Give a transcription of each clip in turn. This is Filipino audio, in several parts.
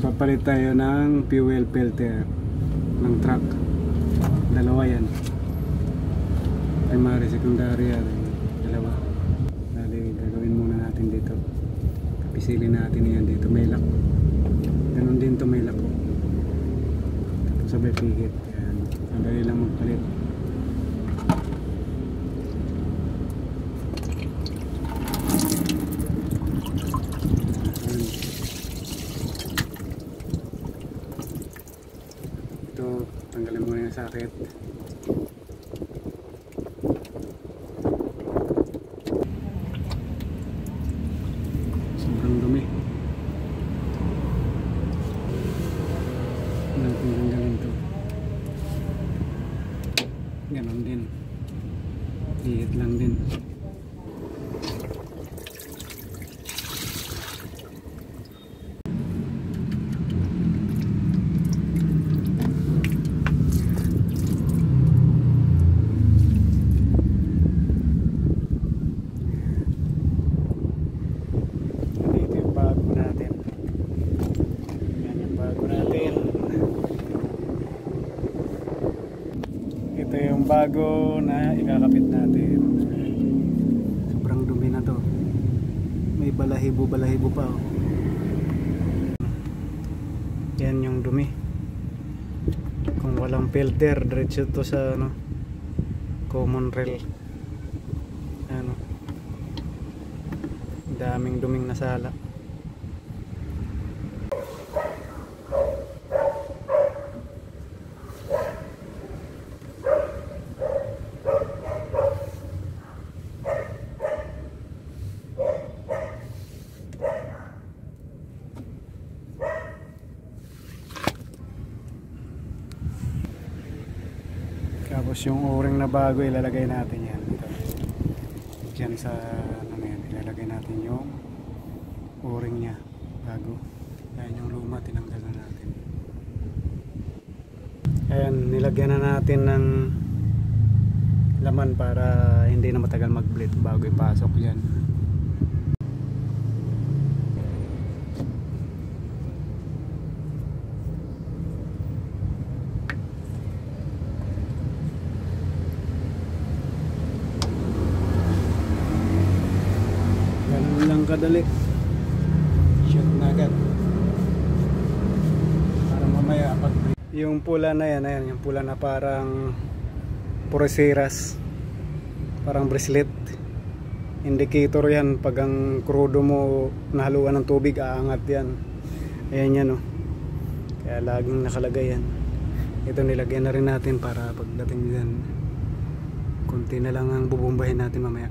Papalit tayo ng fuel filter ng truck. Dalawa yan. Primary, secondary yan. Dalawa. Dali, gagawin muna natin dito. Pisilin natin yan dito. May lock. Ganun din to, may lock. Tapos sabay pihit. Yan. Sandali lang magpalit. Tanggalin muna yung sakit. Sobrang dumi. Natin tanggalin to. Ganon din. Hihit lang din. Ito yung bago na ikakapit natin. Sobrang dumi na to. May balahibo pa oh. Yan yung dumi. Kung walang filter, diretso to sa ano, common rail. Ano, daming duming nasala. Tapos yung o-ring na bago ilalagay natin yan. Ito. Diyan sa ano yan, ilalagay natin yung o-ring nya bago. Ayan yung luma, tinanggal na natin. Ayan, nilagyan na natin ng laman para hindi na matagal mag-bleed bago ipasok yan. Lang kadali, shoot na agad para mamaya pag yung pula na yan, ayan, yung pula na parang puresiras, parang bracelet, indicator yan. Pag ang krudo mo nahaluan ng tubig, aangat yan. Ayan yan oh. Kaya laging nakalagay yan. Ito nilagyan na rin natin para pagdating dyan konti na lang ang bubumbahin natin mamaya.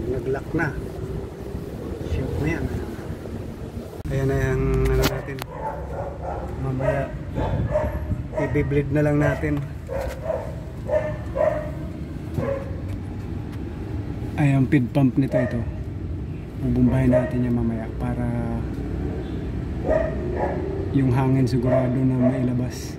Nag-lock na, shoot na yan. Ayan na yung ano natin, mamaya i-bleed na lang natin. Ay, ang feed pump nito, ito bubumbahin natin yan mamaya para yung hangin sigurado na mailabas.